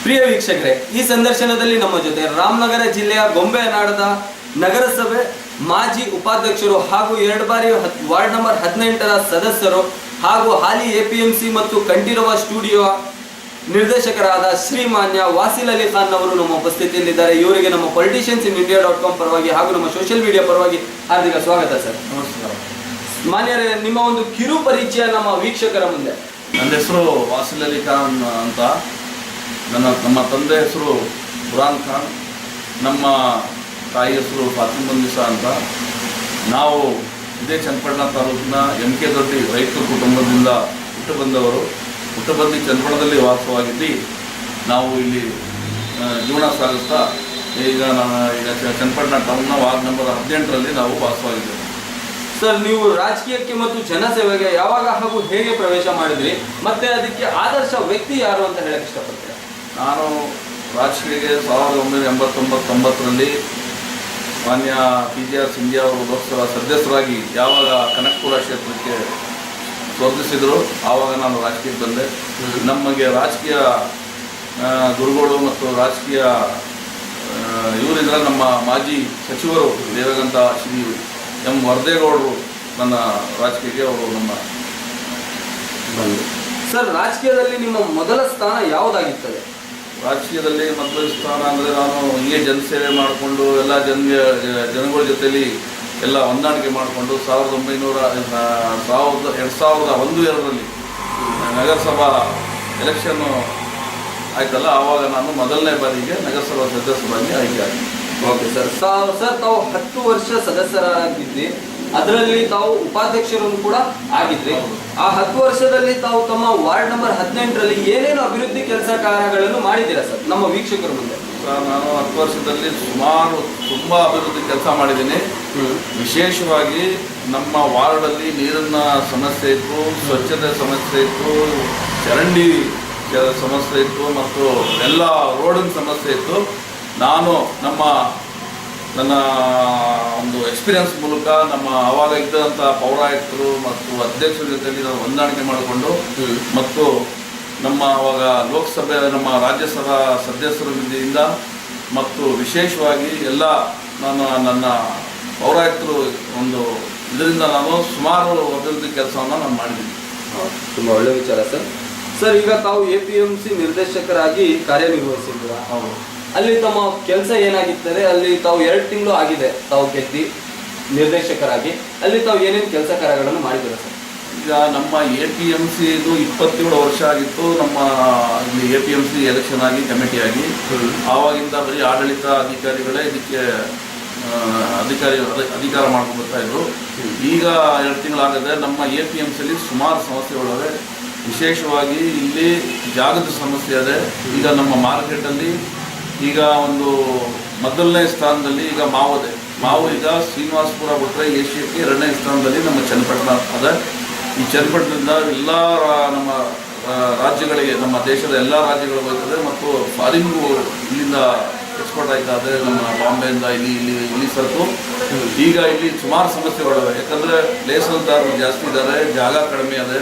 ಪ್ರಿಯ ವೀಕ್ಷಕರೇ, ಈ ಸಂದರ್ಶನದಲ್ಲಿ ನಮ್ಮ ಜೊತೆ ರಾಮನಗರ ಜಿಲ್ಲೆಯ ಗೊಂಬೆನಾಡದ ನಗರಸಭೆ ಮಾಜಿ ಉಪಾಧ್ಯಕ್ಷರು ಹಾಗೂ 2 ಬಾರಿ ವಾರ್ಡ್ ನಂಬರ್ 18ರ ಸದಸ್ಯರು ಹಾಗೂ ಹಾಲಿ ಎಪಿಎಂಸಿ ಮತ್ತು ಕಂಠೀರವ ಸ್ಟುಡಿಯೋ ನಿರ್ದೇಶಕರಾದ ಶ್ರೀಮಾನ್ಯ ವಾಸಿಲ್ ಅಲಿ ಖಾನ್ ಅವರು ನಮ್ಮ ಉಪಸ್ಥಿತಿಯಲ್ಲಿದ್ದಾರೆ. ಇವರಿಗೆ ನಮ್ಮ politiciansinIndia.com ಪರವಾಗಿ ಹಾಗೂ ನಮ್ಮ ಸೋಷಿಯಲ್ ಮೀಡಿಯಾ ಪರವಾಗಿ ಹಾರ್ದಿಕ ಸ್ವಾಗತ ಸರ್. ನಮಸ್ಕಾರ. ಮಾನ್ಯರೇ, ನಿಮ್ಮ ಒಂದು ಕಿರು ಪರಿಚಯ ನಮ್ಮ ವೀಕ್ಷಕರ ಮುಂದೆ. ನನ್ನ ಹೆಸರು ವಾಸಿಲ್ ಅಲಿ ಖಾನ್ ಅಂತ. ನಮ್ಮ ತಂದೆ ಹೆಸರು ಬುರಾನ್ ಖಾನ್, ನಮ್ಮ ತಾಯಿ ಹೆಸರು ಫಾತಿಮುನ್ನಿಸಾ ಅಂತ. ನಾವು ಇದೇ ಚನ್ನಪಟ್ಟಣ ತಾಲೂಕಿನ MK ದೊಡ್ಡಿ ರೈತ ಕುಟುಂಬದಿಂದ ಹುಟ್ಟು ಬಂದು ಚನ್ನಪಟ್ಟಣದಲ್ಲಿ ವಾಸವಾಗಿದ್ದು ನಾವು ಇಲ್ಲಿ ಜೀವನ ಸಾಗಿಸ್ತಾ ಈಗ ಚನ್ನಪಟ್ಟಣ ಟೌನ್ನ ವಾರ್ಡ್ ನಂಬರ್ 18ರಲ್ಲಿ ನಾವು ವಾಸವಾಗಿದ್ದೇವೆ. ಸರ್, ನೀವು ರಾಜಕೀಯಕ್ಕೆ ಮತ್ತು ಜನಸೇವೆಗೆ ಯಾವಾಗ ಹಾಗೂ ಹೇಗೆ ಪ್ರವೇಶ ಮಾಡಿದ್ರಿ, ಮತ್ತೆ ಅದಕ್ಕೆ ಆದರ್ಶ ವ್ಯಕ್ತಿ ಯಾರು ಅಂತ ಹೇಳಕ್ಕೆ ಇಷ್ಟಪಡ್ತೀರಾ? ನಾನು ರಾಜಕೀಯಕ್ಕೆ 1989ರಲ್ಲಿ ಮಾನ್ಯ PGR ಸಿಂಧ್ಯಾ ಅವರು ಲೋಕಸಭಾ ಸದಸ್ಯರಾಗಿ ಯಾವಾಗ ಕನಕಪುರ ಕ್ಷೇತ್ರಕ್ಕೆ ಸ್ಪರ್ಧಿಸಿದರು ಆವಾಗ ನಾನು ರಾಜಕೀಯಕ್ಕೆ ಬಂದೆ. ನಮಗೆ ರಾಜಕೀಯ ಗುರುಗಳು ಮತ್ತು ರಾಜಕೀಯ ಇವರಿದ್ರೆ ನಮ್ಮ ಮಾಜಿ ಸಚಿವರು ದೇವೇಗೌಡ ಶ್ರೀ M ವರದೇಗೌಡರು ನನ್ನ ರಾಜಕೀಯಕ್ಕೆ ಅವರು ನಮ್ಮ ಬಂದು. ಸರ್, ರಾಜಕೀಯದಲ್ಲಿ ನಿಮ್ಮ ಮೊದಲ ಸ್ಥಾನ ಯಾವುದಾಗಿರ್ತದೆ? ರಾಜಕೀಯದಲ್ಲಿ ಮೊದಲ ಸ್ಥಾನ ಅಂದರೆ ನಾನು ಹೀಗೆ ಜನಸೇವೆ ಮಾಡಿಕೊಂಡು ಎಲ್ಲ ಜನಗಳ ಜೊತೆಯಲ್ಲಿ ಎಲ್ಲ ಹೊಂದಾಣಿಕೆ ಮಾಡಿಕೊಂಡು 2001-2ರಲ್ಲಿ ನಗರಸಭಾ ಎಲೆಕ್ಷನ್ನು ಆಯ್ತಲ್ಲ, ಆವಾಗ ನಾನು ಮೊದಲನೇ ಬಾರಿಗೆ ನಗರಸಭಾ ಸದಸ್ಯರಾಗಿ ಆಯ್ಕೆ ಆಗಿದೆ. Okay sir. ತಾವು 10 ವರ್ಷ ಸದಸ್ಯರಾಗಿದ್ರಿ, ಅದರಲ್ಲಿ ತಾವು ಉಪಾಧ್ಯಕ್ಷರು ಕೂಡ ಆಗಿದ್ರಿ. ಆ 10 ವರ್ಷದಲ್ಲಿ ತಾವು ತಮ್ಮ ವಾರ್ಡ್ ನಂಬರ್ 18ರಲ್ಲಿ ಏನೇನು ಅಭಿವೃದ್ಧಿ ಕೆಲಸ ಕಾರ್ಯಗಳನ್ನು ಮಾಡಿದ್ದೀರಾ ಸರ್ ನಮ್ಮ ವೀಕ್ಷಕರ ಮುಂದೆ? ಸರ್, ನಾನು 10 ವರ್ಷದಲ್ಲಿ ಸುಮಾರು ತುಂಬ ಅಭಿವೃದ್ಧಿ ಕೆಲಸ ಮಾಡಿದ್ದೀನಿ. ವಿಶೇಷವಾಗಿ ನಮ್ಮ ವಾರ್ಡಲ್ಲಿ ನೀರಿನ ಸಮಸ್ಯೆ ಇತ್ತು, ಸ್ವಚ್ಛತೆ ಸಮಸ್ಯೆ ಇತ್ತು, ಚರಂಡಿ ಸಮಸ್ಯೆ ಇತ್ತು ಮತ್ತು ಎಲ್ಲ ರೋಡಿನ ಸಮಸ್ಯೆ ಇತ್ತು. ನಾನು ನನ್ನ ಒಂದು ಎಕ್ಸ್ಪೀರಿಯನ್ಸ್ ಮೂಲಕ ನಮ್ಮ ಆವಾಗ ಇದ್ದಂಥ ಪೌರಾಯುಕ್ತರು ಮತ್ತು ಅಧ್ಯಕ್ಷರ ಜೊತೆಯಲ್ಲಿ ನಾವು ಹೊಂದಾಣಿಕೆ ಮಾಡಿಕೊಂಡು ಮತ್ತು ನಮ್ಮ ಆವಾಗ ಲೋಕಸಭೆ ನಮ್ಮ ರಾಜ್ಯಸಭಾ ಸದಸ್ಯರಿಂದ ಮತ್ತು ವಿಶೇಷವಾಗಿ ಎಲ್ಲ ನನ್ನ ಪೌರಾಯುಕ್ತರು ಒಂದು ಇದರಿಂದ ನಾನು ಸುಮಾರು ಅಭಿವೃದ್ಧಿ ಕೆಲಸವನ್ನು ನಾನು ಮಾಡಿದ್ದೀನಿ. ತುಂಬ ಒಳ್ಳೆಯ ವಿಚಾರ ಸರ್. ಸರ್, ಈಗ ತಾವು APMC ನಿರ್ದೇಶಕರಾಗಿ ಕಾರ್ಯನಿರ್ವಹಿಸಿದ್ದೀರಾ. ಹೌದು. ಅಲ್ಲಿ ತಮ್ಮ ಕೆಲಸ ಏನಾಗಿರ್ತದೆ? ಅಲ್ಲಿ ತಾವು 2 ತಿಂಗಳು ಆಗಿದೆ ತಾವು ಗೆದ್ದು ನಿರ್ದೇಶಕರಾಗಿ. ಅಲ್ಲಿ ತಾವು ಏನೇನು ಕೆಲಸ ಕಾರ್ಯಗಳನ್ನು ಮಾಡಿದ್ದೀರಾ ಸರ್? ಈಗ ನಮ್ಮ APMC ಇದು 27 ವರ್ಷ ಆಗಿತ್ತು. ನಮ್ಮ ಇಲ್ಲಿ APMC ಎಲೆಕ್ಷನ್ ಆಗಿ ಕಮಿಟಿಯಾಗಿ ಆವಾಗಿಂದ ಬರೀ ಆಡಳಿತ ಅಧಿಕಾರಿಗಳೇ ಇದಕ್ಕೆ ಅಧಿಕಾರ ಮಾಡ್ಕೊಂಡು ಬರ್ತಾ ಇದ್ರು. ಈಗ 2 ತಿಂಗಳಾಗದೆ ನಮ್ಮ APMCಯಲ್ಲಿ ಸುಮಾರು ಸಮಸ್ಯೆಗಳಿವೆ. ವಿಶೇಷವಾಗಿ ಇಲ್ಲಿ ಜಾಗದ ಸಮಸ್ಯೆ ಇದೆ. ಈಗ ನಮ್ಮ ಮಾರ್ಕೆಟಲ್ಲಿ ಈಗ ಒಂದು ಮೊದಲನೇ ಸ್ಥಾನದಲ್ಲಿ ಈಗ ಮಾವು ಈಗ ಶ್ರೀನಿವಾಸಪುರ ಬಿಟ್ಟರೆ ಏಷ್ಯಾಕ್ಕೆ 2ನೇ ಸ್ಥಾನದಲ್ಲಿ ನಮ್ಮ ಚನ್ನಪಟ್ಟಣ ಅದ. ಈ ಚನ್ನಪಟ್ಟಣದಿಂದ ಎಲ್ಲ ನಮ್ಮ ರಾಜ್ಯಗಳಿಗೆ, ನಮ್ಮ ದೇಶದ ಎಲ್ಲ ರಾಜ್ಯಗಳಿಗೆ ಹೋಗ್ತದೆ ಮತ್ತು ಫಾರಿನ್ಗೂ ಇಲ್ಲಿಂದ ಎಕ್ಸ್ಪೋರ್ಟ್ ಆಯ್ತದೆ. ನಮ್ಮ ಬಾಂಬೆಯಿಂದ ಇಲ್ಲಿ ಸರಕು. ಈಗ ಇಲ್ಲಿ ಸುಮಾರು ಸಮಸ್ಯೆಗಳಿವೆ. ಯಾಕಂದರೆ ಲೇಸಲ್ದಾರರು ಜಾಸ್ತಿ ಇದ್ದಾರೆ, ಜಾಗ ಕಡಿಮೆ ಇದೆ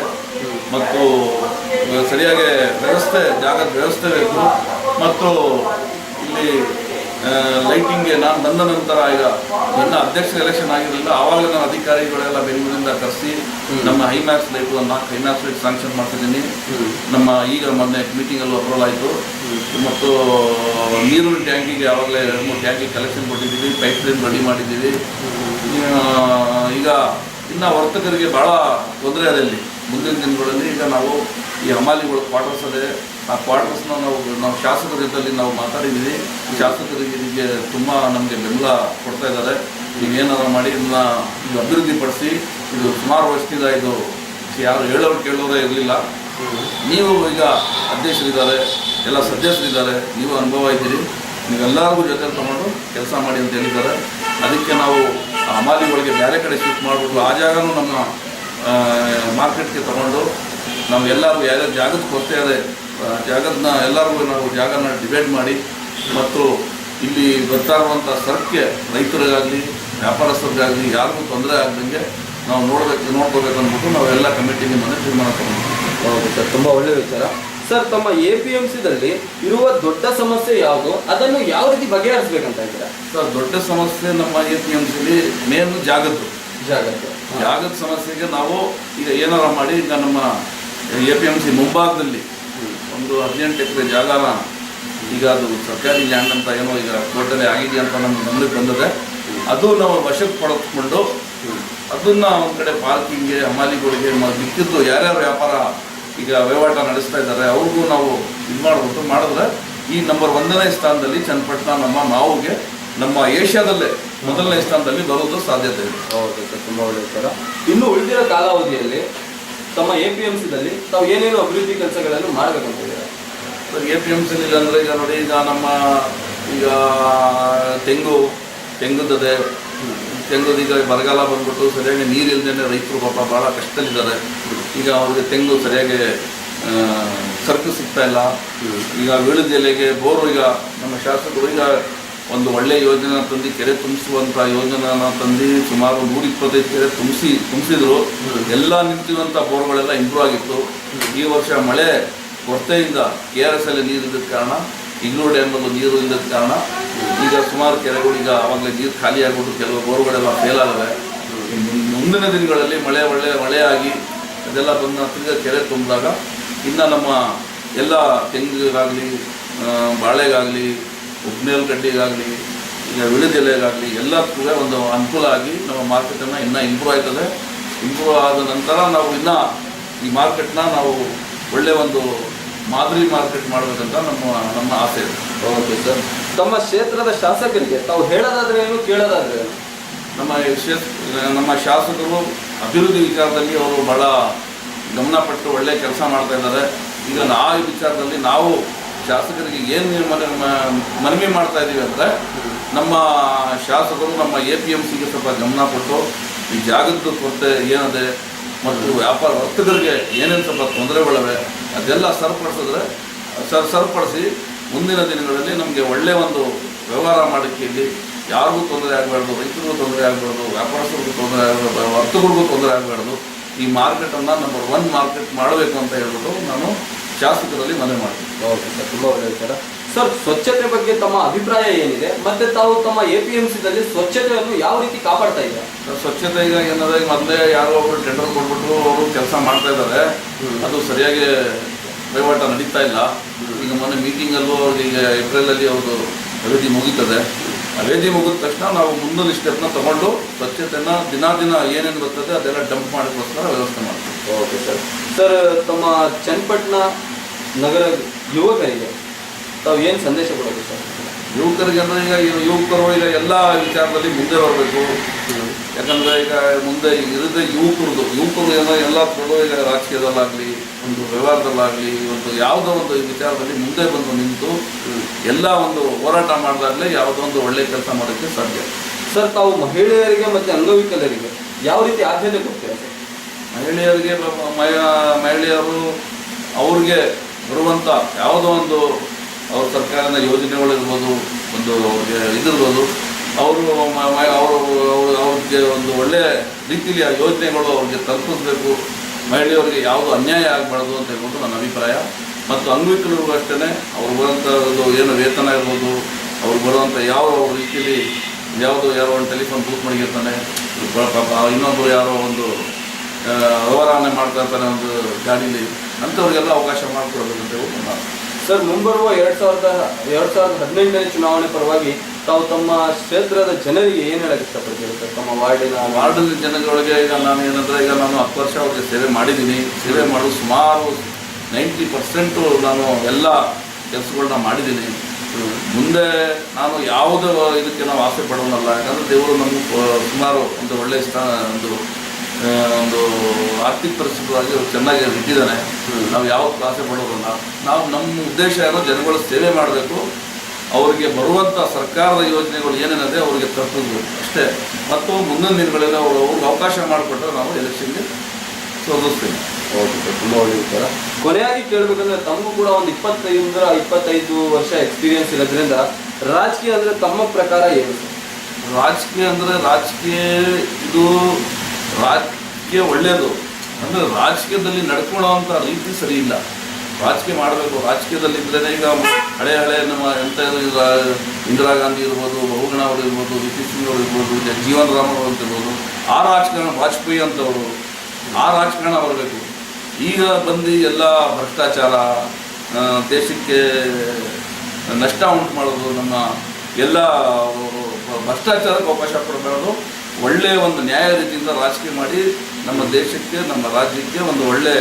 ಮತ್ತು ಸರಿಯಾಗಿ ಜಾಗದ ವ್ಯವಸ್ಥೆ ಬೇಕು. ಮತ್ತು ಇಲ್ಲಿ ಲೈಟಿಂಗ್ಗೆ ನಾನು ಬಂದ ನಂತರ ಈಗ ನನ್ನ ಅಧ್ಯಕ್ಷ ಎಲೆಕ್ಷನ್ ಆಗಿರಲಿಲ್ಲ, ಆವಾಗ ನಾನು ಅಧಿಕಾರಿಗಳೆಲ್ಲ ಬೆಂಗಳೂರಿಂದ ಕರೆಸಿ ನಮ್ಮ ಹೈಮ್ಯಾಕ್ಸ್ ಲೈಟು 4 ಹೈಮ್ಯಾಕ್ಸ್ ಲೈಟ್ ಸ್ಯಾಂಕ್ಷನ್ ಮಾಡ್ತಿದ್ದೀನಿ. ನಮ್ಮ ಈಗ ಮೊನ್ನೆ ಮೀಟಿಂಗಲ್ಲೂ ಅಪ್ರೂವಲ್ ಆಯಿತು. ಮತ್ತು ನೀರಿನ ಟ್ಯಾಂಕಿಗೆ ಆವಾಗಲೇ 2-3 ಟ್ಯಾಂಕಿಗೆ ಕಲೆಕ್ಷನ್ ಕೊಟ್ಟಿದ್ದೀವಿ, ಪೈಪ್ ಲೈನ್ ರೆಡಿ ಮಾಡಿದ್ದೀವಿ. ಈಗ ಇನ್ನು ವರ್ತಕರಿಗೆ ಭಾಳ ತೊಂದರೆ ಇದೆ ಇಲ್ಲಿ. ಮುಂದಿನ ದಿನಗಳಲ್ಲಿ ಈಗ ನಾವು ಈ ಹಮಾಲಿಗಳು ಕ್ವಾರ್ಟರ್ಸ್ ಇದೆ, ಆ ಕ್ವಾರ್ಟರ್ಸ್ನ ನಾವು ಶಾಸಕರ ಜೊತೆಯಲ್ಲಿ ನಾವು ಮಾತಾಡಿದ್ದೀವಿ. ಶಾಸಕರಿಗೆ ಇದಕ್ಕೆ ತುಂಬ ನಮಗೆ ಬೆಂಬಲ ಕೊಡ್ತಾ ಇದ್ದಾರೆ. ನೀವೇನಾದ್ರು ಮಾಡಿ ಇದನ್ನ ಅಭಿವೃದ್ಧಿಪಡಿಸಿ. ಇದು ಸುಮಾರು ವರ್ಷದಿಂದ ಇದು ಯಾರು ಕೇಳೋರೇ ಇರಲಿಲ್ಲ. ನೀವು ಈಗ ಅಧ್ಯಕ್ಷರಿದ್ದಾರೆ, ಎಲ್ಲ ಸದಸ್ಯರಿದ್ದಾರೆ, ನೀವು ಅನುಭವ ಇದ್ದೀರಿ, ನೀವೆಲ್ಲರಿಗೂ ಜೊತೆ ತೊಗೊಂಡು ಕೆಲಸ ಮಾಡಿ ಅಂತ ಹೇಳಿದ್ದಾರೆ. ಅದಕ್ಕೆ ನಾವು ಹಮಾಲಿಗಳಿಗೆ ಬೇರೆ ಕಡೆ ಶಿಫ್ಟ್ ಮಾಡಿಬಿಟ್ಟು ಆ ಜಾಗನೂ ನಮ್ಮ ಮಾರ್ಕೆಟ್ಗೆ ತೊಗೊಂಡು ನಾವು ಎಲ್ಲರೂ ಯಾವ್ಯಾವ ಜಾಗದ ಕೊರತೆ ಇದೆ ಜಾಗದನ್ನ ಎಲ್ಲರಿಗೂ ನಾವು ಜಾಗನ ಡಿವೈಡ್ ಮಾಡಿ ಮತ್ತು ಇಲ್ಲಿ ಬರ್ತಾ ಇರುವಂಥ ಸರಕ್ಕೆ ರೈತರಿಗಾಗಲಿ ವ್ಯಾಪಾರಸ್ಥರಿಗಾಗಲಿ ಯಾರಿಗೂ ತೊಂದರೆ ಆಗದಂಗೆ ನಾವು ನೋಡ್ಕೋಬೇಕು ಅಂದ್ಬಿಟ್ಟು ನಾವೆಲ್ಲ ಕಮಿಟಿಗೆ ಮನೆ ತೀರ್ಮಾನ ತಗೊಂಡಿದ್ದೀವಿ. ಹೌದು ಸರ್, ತುಂಬ ಒಳ್ಳೆಯ ವಿಚಾರ. ಸರ್, ತಮ್ಮ APMCದಲ್ಲಿ ಇರುವ ದೊಡ್ಡ ಸಮಸ್ಯೆ ಯಾವುದು, ಅದನ್ನು ಯಾವ ರೀತಿ ಬಗೆಹರಿಸಬೇಕಂತ ಇದ್ದೀರಾ? ಸರ್, ದೊಡ್ಡ ಸಮಸ್ಯೆ ನಮ್ಮ APMCಲಿ ಮೇನ್ ಜಾಗದ ಸಮಸ್ಯೆಗೆ ನಾವು ಈಗ ಏನಾರ ಮಾಡಿ ಈಗ ನಮ್ಮ APMC ಮುಂಭಾಗದಲ್ಲಿ ಒಂದು 18 ಎಕರೆ ಜಾಗನ ಈಗ ಅದು ಸರ್ಕಾರಿ ಲ್ಯಾಂಡ್ ಅಂತ ಏನೋ ಈಗ ಕೋರ್ಟಲ್ಲಿ ಆಗಿದೆ ಅಂತ ನಮ್ಗೆ ಗಮನಕ್ಕೆ ಬಂದಿದೆ. ಅದು ನಾವು ವಶಕ್ಕೆ ಪಡೆದುಕೊಂಡು ಅದನ್ನ ಒಂದು ಕಡೆ ಪಾರ್ಕಿಂಗ್ಗೆ, ಹಮಾಲಿಗಳಿಗೆ ಮಿಕ್ಕಿದ್ದು ಯಾರ್ಯಾರು ವ್ಯಾಪಾರ ಈಗ ವಹಿವಾಟ ನಡೆಸ್ತಾ ಇದ್ದಾರೆ ಅವ್ರಿಗೂ ನಾವು ಇದು ಮಾಡ್ಬಿಟ್ಟು ಮಾಡಿದ್ರೆ ಈ ನಂಬರ್ 1ನೇ ಸ್ಥಾನದಲ್ಲಿ ಚನ್ನಪಟ್ಟಣ ನಮ್ಮ ಮಾವುಗೆ ನಮ್ಮ ಏಷ್ಯಾದಲ್ಲೇ ಮೊದಲನೇ ಸ್ಥಾನದಲ್ಲಿ ಬರೋದು ಸಾಧ್ಯತೆ ಇದೆ. ಹೌದು ಸರ್, ತುಂಬ ಒಳ್ಳೆಯ ಸರ. ಇನ್ನು ಉಳಿದಿರೋ ಕಾಲಾವಧಿಯಲ್ಲಿ ತಮ್ಮ APMCದಲ್ಲಿ ತಾವು ಏನೇನು ಅಭಿವೃದ್ಧಿ ಕೆಲಸಗಳನ್ನು ಮಾಡಬೇಕಂತ ಇದ್ದೀರಾ? ಸರ್, APMCಲಿ ಅಂದರೆ ಈಗ ನೋಡಿ, ಈಗ ನಮ್ಮ ಈಗ ತೆಂಗುದದೆ ಈಗ ಬರಗಾಲ ಬಂದ್ಬಿಟ್ಟು ಸರಿಯಾಗಿ ನೀರಿಲ್ಲದೇ ರೈತರು ಪಾಪ ಭಾಳ ಕಷ್ಟದಲ್ಲಿದ್ದಾರೆ. ಈಗ ಅವ್ರಿಗೆ ತೆಂಗು ಸರಿಯಾಗಿ ಸರಕು ಸಿಗ್ತಾ ಇಲ್ಲ. ಈಗ ವಿಳಿದ ಎಲೆಗೆ ಬೋರು, ಈಗ ನಮ್ಮ ಶಾಸಕರು ಈಗ ಒಂದು ಒಳ್ಳೆಯ ಯೋಜನೆ ತಂದು ಕೆರೆ ತುಂಬಿಸುವಂಥ ಯೋಜನೆನ ತಂದು ಸುಮಾರು 125 ಕೆರೆ ತುಂಬಿಸಿದ್ರು. ಎಲ್ಲ ನಿಂತಿರುವಂಥ ಬೋರ್ಗಳೆಲ್ಲ ಇಂಪ್ರೂವ್ ಆಗಿತ್ತು. ಈ ವರ್ಷ ಮಳೆ ಕೊರತೆಯಿಂದ KRS ಅಲ್ಲಿ ನೀರು ಇದ್ದದ ಕಾರಣ, ಇಗ್ಲೂರು ಡ್ಯಾಮಲ್ಲೂ ನೀರು ಇಲ್ಲದ ಕಾರಣ ಈಗ ಸುಮಾರು ಕೆರೆಗಳು ಈಗ ಆವಾಗಲೇ ನೀರು ಖಾಲಿ ಆಗಿಬಿಟ್ಟು ಕೆಲವು ಬೋರ್ಗಳೆಲ್ಲ ಫೇಲ್ ಆಗಿವೆ. ಮುಂದಿನ ದಿನಗಳಲ್ಲಿ ಮಳೆ ಆಗಿ ಅದೆಲ್ಲ ಬಂದ ತಿರ್ಗ ಕೆರೆ ತುಂಬಿದಾಗ ಇನ್ನು ನಮ್ಮ ಎಲ್ಲ ತೆಂಗಿಗಾಗಲಿ, ಬಾಳೆಗಾಗಲಿ, ಉಪ್ನೇಲ್ ಗಡ್ಡಿಗಾಗಲಿ, ಈಗ ವಿಳಿದೆಲೆಗಾಗಲಿ ಎಲ್ಲಕ್ಕೂ ಒಂದು ಅನುಕೂಲ ಆಗಿ ನಮ್ಮ ಮಾರ್ಕೆಟನ್ನು ಇನ್ನೂ ಇಂಪ್ರೂವ್ ಆಯ್ತದೆ. ಇಂಪ್ರೂವ್ ಆದ ನಂತರ ನಾವು ಇನ್ನೂ ಈ ಮಾರ್ಕೆಟ್ನ ನಾವು ಒಳ್ಳೆಯ ಒಂದು ಮಾದರಿ ಮಾರ್ಕೆಟ್ ಮಾಡಬೇಕಂತ ನಮ್ಮ ಆಸೆ ಇದೆ. ಓಕೆ ಸರ್, ತಮ್ಮ ಕ್ಷೇತ್ರದ ಶಾಸಕರಿಗೆ ತಾವು ಹೇಳೋದಾದ್ರೆ ಏನು, ಕೇಳೋದಾದ್ರೆ ಏನು? ನಮ್ಮ ಶಾಸಕರು ಅಭಿವೃದ್ಧಿ ವಿಚಾರದಲ್ಲಿ ಅವರು ಭಾಳ ಗಮನಪಟ್ಟು ಒಳ್ಳೆಯ ಕೆಲಸ ಮಾಡ್ತಾ ಇದ್ದಾರೆ. ಈಗ ಈ ವಿಚಾರದಲ್ಲಿ ನಾವು ಶಾಸಕರಿಗೆ ಏನು ಮನವಿ ಮಾಡ್ತಾ ಇದ್ದೀವಿ ಅಂದರೆ, ನಮ್ಮ ಶಾಸಕರು ನಮ್ಮ APMCಗೆ ಸ್ವಲ್ಪ ಗಮನ ಕೊಟ್ಟು ಈ ಜಾಗದ ಕೊರತೆ ಏನಿದೆ ಮತ್ತು ವ್ಯಾಪಾರ ವರ್ತಕರಿಗೆ ಏನೇನು ಸ್ವಲ್ಪ ತೊಂದರೆಗಳಿವೆ ಅದೆಲ್ಲ ಸರಿಪಡಿಸಿ ಮುಂದಿನ ದಿನಗಳಲ್ಲಿ ನಮಗೆ ಒಳ್ಳೆಯ ಒಂದು ವ್ಯವಹಾರ ಮಾಡೋಕ್ಕೆ ಇಲ್ಲಿ ಯಾರಿಗೂ ತೊಂದರೆ ಆಗಬಾರ್ದು, ರೈತರಿಗೂ ತೊಂದರೆ ಆಗಬಾರ್ದು, ವ್ಯಾಪಾರಸ್ಥರಿಗೂ ತೊಂದರೆ ಆಗಬಾರ್ದು, ವರ್ತಕರಿಗೂ ತೊಂದರೆ ಆಗಬಾರ್ದು. ಈ ಮಾರ್ಕೆಟನ್ನು ನಂಬರ್ 1 ಮಾರ್ಕೆಟ್ ಮಾಡಬೇಕು ಅಂತ ಹೇಳ್ಬಿಟ್ಟು ನಾನು ಶಾಸಕರಲ್ಲಿ ಮನವಿ ಮಾಡ್ತೀನಿ. ಓಕೆ ಸರ್, ತುಂಬ ಒಳ್ಳೆಯ ಸರ್. ಸರ್, ಸ್ವಚ್ಛತೆ ಬಗ್ಗೆ ತಮ್ಮ ಅಭಿಪ್ರಾಯ ಏನಿದೆ, ಮತ್ತು ತಾವು ತಮ್ಮ APMCದಲ್ಲಿ ಸ್ವಚ್ಛತೆಯನ್ನು ಯಾವ ರೀತಿ ಕಾಪಾಡ್ತಾ ಇದ್ದಾರೆ? ಸ್ವಚ್ಛತೆ ಈಗ ಏನಂದರೆ, ಮೊದಲೇ ಯಾರೋ ಒಬ್ಬರು ಟೆಂಡರ್ ಕೊಟ್ಬಿಟ್ಟು ಅವರು ಕೆಲಸ ಮಾಡ್ತಾ ಇದ್ದಾರೆ, ಅದು ಸರಿಯಾಗಿ ವಹಿವಾಟ ನಡೀತಾ ಇಲ್ಲ. ಈಗ ಮೊನ್ನೆ ಮೀಟಿಂಗಲ್ಲೂ ಅವ್ರಿಗೆ ಈಗ ಏಪ್ರಿಲಲ್ಲಿ ಅವ್ರದ್ದು ಅವಧಿ ಮುಗೀತದೆ. ಅವಧಿ ಮುಗಿದ ತಕ್ಷಣ ನಾವು ಮುಂದಿನ ಸ್ಟೆಪ್ನ ತಗೊಂಡು ಸ್ವಚ್ಛತೆಯನ್ನು ದಿನ ಏನೇನು ಬರ್ತದೆ ಅದೆಲ್ಲ ಡಂಪ್ ಮಾಡೋಕ್ಕೋಸ್ಕರ ವ್ಯವಸ್ಥೆ ಮಾಡ್ತೀವಿ. Okay sir. ಸರ್, ತಮ್ಮ ಚನ್ನಪಟ್ಟಣ ನಗರ ಯುವಕರಿಗೆ ತಾವು ಏನು ಸಂದೇಶ ಕೊಡೋದು ಸರ್? ಯುವಕರಿಗೆ ಅಂದರೆ ಈಗ ಯುವಕರು ಈಗ ಎಲ್ಲ ವಿಚಾರದಲ್ಲಿ ಮುಂದೆ ಬರಬೇಕು. ಯಾಕಂದರೆ ಈಗ ಮುಂದೆ ಇರೋದೇ ಯುವಕರು ಏನೋ ಎಲ್ಲ ಥರದ್ದು ಈಗ ರಾಜಕೀಯದಲ್ಲಾಗಲಿ, ಒಂದು ವ್ಯವಹಾರದಲ್ಲಾಗಲಿ, ಒಂದು ಯಾವುದೋ ಒಂದು ವಿಚಾರದಲ್ಲಿ ಮುಂದೆ ಬಂದು ನಿಂತು ಎಲ್ಲ ಒಂದು ಹೋರಾಟ ಮಾಡಿದಾಗಲೇ ಯಾವುದೋ ಒಂದು ಒಳ್ಳೆಯ ಕೆಲಸ ಮಾಡೋಕ್ಕೆ ಸಾಧ್ಯ. ಸರ್, ತಾವು ಮಹಿಳೆಯರಿಗೆ ಮತ್ತು ಅಂಗವಿಕಲರಿಗೆ ಯಾವ ರೀತಿ ಆದ್ಯತೆ ಕೊಡ್ತೀರಾ ಸರ್? ಮಹಿಳೆಯರು ಅವ್ರಿಗೆ ಬರುವಂಥ ಯಾವುದೋ ಒಂದು ಅವ್ರ ಸರ್ಕಾರದ ಯೋಜನೆಗಳಿರ್ಬೋದು, ಒಂದು ಇದಿರ್ಬೋದು, ಅವ್ರಿಗೆ ಒಂದು ಒಳ್ಳೆಯ ರೀತಿಯಲ್ಲಿ ಆ ಯೋಜನೆಗಳು ಅವ್ರಿಗೆ ತಲುಪಿಸ್ಬೇಕು. ಮಹಿಳೆಯರಿಗೆ ಯಾವುದು ಅನ್ಯಾಯ ಆಗಬಾರ್ದು ಅಂತ ಹೇಳ್ಬೋದು ನನ್ನ ಅಭಿಪ್ರಾಯ. ಮತ್ತು ಅಂಗವಿಕಲರಿಗೂ ಅಷ್ಟೇ ಅವ್ರು ಬರುವಂಥ ಒಂದು ಏನು ವೇತನ ಇರ್ಬೋದು, ಅವ್ರು ಬರುವಂಥ ಯಾವ ರೀತಿಯಲ್ಲಿ ಯಾರೋ ಒಂದು ಟೆಲಿಫೋನ್ ಬೂತ್ ಮಡಗಿರ್ತಾನೆ, ಇನ್ನೊಬ್ಬರು ಯಾರೋ ಒಂದು ವ್ಯವಹಾರನೆ ಮಾಡ್ತಾ ಇರ್ತಾನೆ ಒಂದು ಗಾಡೀಲಿ, ಅಂಥವ್ರಿಗೆಲ್ಲ ಅವಕಾಶ ಮಾಡಿಕೊಡ್ಬೇಕು ಅಂತ ಹೇಳ್ಬೋದು. ಸರ್, ಮುಂಬರುವ 2018ನೇ ಚುನಾವಣೆ ಪರವಾಗಿ ತಾವು ತಮ್ಮ ಕ್ಷೇತ್ರದ ಜನರಿಗೆ ಏನು ಹೇಳಕ್ಕೆ ಇಷ್ಟಪಡ್ತೀವಿ ಸರ್? ತಮ್ಮ ವಾರ್ಡಿನ ಜನಗಳಿಗೆ ಈಗ ನಾನು ಏನಂದರೆ, ಈಗ ನಾನು 10 ವರ್ಷ ಅವ್ರಿಗೆ ಸೇವೆ ಮಾಡಿದ್ದೀನಿ. ಸೇವೆ ಮಾಡೋದು ಸುಮಾರು 90% ನಾನು ಎಲ್ಲ ಕೆಲಸಗಳನ್ನ ಮಾಡಿದ್ದೀನಿ. ಮುಂದೆ ನಾನು ಯಾವುದೇ ಇದಕ್ಕೆ ನಾವು ಆಸೆ ಪಡೋನಲ್ಲ. ಯಾಕಂದರೆ ದೇವರು ನಮಗೆ ಸುಮಾರು ಒಂದು ಒಳ್ಳೆಯ ಒಂದು ಆರ್ಥಿಕ ಪರಿಸ್ಥಿತಿಯಾಗಿ ಚೆನ್ನಾಗಿ ಇಟ್ಟಿದ್ದಾನೆ. ನಾವು ಯಾವತ್ತೂ ಆಸೆ ಪಡೋದಲ್ಲ. ನಾವು ನಮ್ಮ ಉದ್ದೇಶ ಏನೋ ಜನಗಳ ಸೇವೆ ಮಾಡಬೇಕು, ಅವರಿಗೆ ಬರುವಂಥ ಸರ್ಕಾರದ ಯೋಜನೆಗಳು ಏನೇನಿದೆ ಅವರಿಗೆ ತಲುಪಿಸ್ಬೇಕು ಅಷ್ಟೇ. ಮತ್ತು ಮುಂದಿನ ದಿನಗಳಲ್ಲಿ ಅವ್ರಿಗೆ ಅವಕಾಶ ಮಾಡಿಕೊಟ್ರೆ ನಾವು ಎಲೆಕ್ಷನ್ಗೆ ಸೋಲಿಸ್ತೀವಿ. ಓಕೆ ಸರ್, ತುಂಬ ಒಳ್ಳೆಯ ವಿಚಾರ. ಕೊನೆಯಾಗಿ ಕೇಳಬೇಕಂದ್ರೆ, ತಮಗೂ ಕೂಡ ಒಂದು 25 ವರ್ಷ ಎಕ್ಸ್ಪೀರಿಯನ್ಸ್ ಇರೋದ್ರಿಂದ ರಾಜಕೀಯ ಅಂದರೆ ತಮ್ಮ ಪ್ರಕಾರ ಏನು ಸರ್? ರಾಜಕೀಯ ಒಳ್ಳೆಯದು. ಅಂದರೆ ರಾಜಕೀಯದಲ್ಲಿ ನಡ್ಕೊಳ್ಳೋವಂಥ ರೀತಿ ಸರಿ ಇಲ್ಲ. ರಾಜಕೀಯ ಮಾಡಬೇಕು. ರಾಜಕೀಯದಲ್ಲಿದ್ದರೆ ಈಗ ಹಳೆ ನಮ್ಮ ಎಂಥ ಇಂದಿರಾ ಗಾಂಧಿ ಇರ್ಬೋದು, ಬಹುಗುಣ ಅವರು ಇರ್ಬೋದು, ವಿ ಪಿ ಸಿಂಗ್ ಅವರು ಇರ್ಬೋದು, ಜೀವನ್ ರಾಮ್ ಅವರು ಅಂತ ಇರ್ಬೋದು, ಆ ರಾಜಕಾರಣ ವಾಜಪೇಯಿ ಅಂತವರು, ಆ ರಾಜಕಾರಣ ಬರಬೇಕು. ಈಗ ಬಂದು ಎಲ್ಲ ಭ್ರಷ್ಟಾಚಾರ, ದೇಶಕ್ಕೆ ನಷ್ಟ ಉಂಟು ಮಾಡೋದು, ನಮ್ಮ ಎಲ್ಲ ಭ್ರಷ್ಟಾಚಾರಕ್ಕೆ ಅವಕಾಶ ಕೊಡಬಾರದು. ಒಳ್ಳೆಯ ಒಂದು ನ್ಯಾಯ ರೀತಿಯಿಂದ ರಾಜಕೀಯ ಮಾಡಿ ನಮ್ಮ ದೇಶಕ್ಕೆ, ನಮ್ಮ ರಾಜ್ಯಕ್ಕೆ ಒಂದು ಒಳ್ಳೆ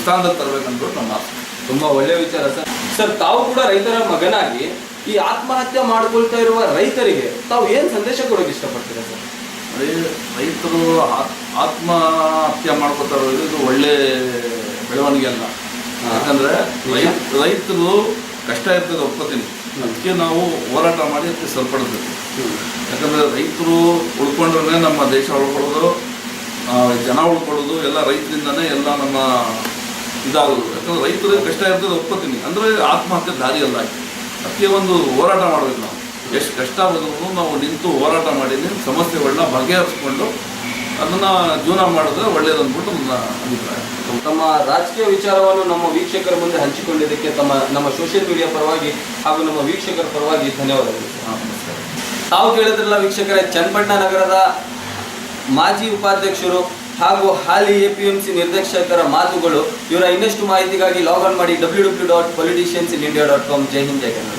ಸ್ಥಾನದಲ್ಲಿ ತರಬೇಕಂತ ನಮ್ಮ ಆಸೆ. ತುಂಬಾ ಒಳ್ಳೆಯ ವಿಚಾರ ಸರ್. ಸರ್, ತಾವು ಕೂಡ ರೈತರ ಮಗನಾಗಿ ಈ ಆತ್ಮಹತ್ಯೆ ಮಾಡ್ಕೊಳ್ತಾ ಇರುವ ರೈತರಿಗೆ ತಾವು ಏನು ಸಂದೇಶ ಕೊಡೋಕೆ ಇಷ್ಟಪಡ್ತೀರಾ ಸರ್? ರೈತರು ಆತ್ಮಹತ್ಯೆ ಮಾಡ್ಕೊತಾ ಇರೋದು ಇದು ಒಳ್ಳೆ ಬೆಳವಣಿಗೆ ಅಲ್ಲ. ಯಾಕಂದರೆ ರೈತರು ಕಷ್ಟ ಇರ್ತದೆ, ಒಪ್ಕೋತೀನಿ. ಅದಕ್ಕೆ ನಾವು ಹೋರಾಟ ಮಾಡಿ ಅದಕ್ಕೆ ಸರಿಪಡಿಸ್ಬೇಕು. ಯಾಕಂದರೆ ರೈತರು ಉಳ್ಕೊಂಡ್ರೆ ನಮ್ಮ ದೇಶ ಉಳ್ಕೊಳ್ಳೋದು, ಜನ ಉಳ್ಕೊಳ್ಳೋದು ಎಲ್ಲ ರೈತರಿಂದನೇ ಎಲ್ಲ ನಮ್ಮ ಇದಾಗೋದು. ಯಾಕಂದರೆ ರೈತರಿಗೆ ಕಷ್ಟ ಇರ್ತದೆ, ಒಪ್ಕೋತೀನಿ. ಅಂದರೆ ಆತ್ಮಹತ್ಯೆ ದಾರಿ ಅಲ್ಲ. ಅದಕ್ಕೆ ಒಂದು ಹೋರಾಟ ಮಾಡಬೇಕು. ನಾವು ಎಷ್ಟು ಕಷ್ಟ ಬಂದರೂ ನಾವು ನಿಂತು ಹೋರಾಟ ಮಾಡಿ ಸಮಸ್ಯೆಗಳನ್ನ ಬಗೆಹರಿಸ್ಕೊಂಡು ಅದನ್ನು ಜೀವನ ಮಾಡಿದ್ರೆ ಒಳ್ಳೆಯದಂದ್ಬಿಟ್ಟು ನನ್ನ ಅಭಿಪ್ರಾಯ. ತಮ್ಮ ರಾಜಕೀಯ ವಿಚಾರವನ್ನು ನಮ್ಮ ವೀಕ್ಷಕರ ಮುಂದೆ ಹಂಚಿಕೊಂಡಿದ್ದಕ್ಕೆ ನಮ್ಮ ಸೋಷಿಯಲ್ ಮೀಡಿಯಾ ಪರವಾಗಿ ಹಾಗೂ ನಮ್ಮ ವೀಕ್ಷಕರ ಪರವಾಗಿ ಧನ್ಯವಾದಗಳು. ನಮಸ್ಕಾರ. ತಾವು ಕೇಳಿದ್ರಲ್ಲ ವೀಕ್ಷಕರೇ, ಚನ್ನಪಟ್ಟಣ ನಗರದ ಮಾಜಿ ಉಪಾಧ್ಯಕ್ಷರು ಹಾಗೂ ಹಾಲಿ APMC ನಿರ್ದೇಶಕರ ಮಾತುಗಳು. ಇವರ ಇನ್ನಷ್ಟು ಮಾಹಿತಿಗಾಗಿ ಲಾಗ್ ಆನ್ ಮಾಡಿ www.politiciansinIndia.com. ಜೈ ಹಿಂದ್, ಜೈ ಕನ್ನಡ.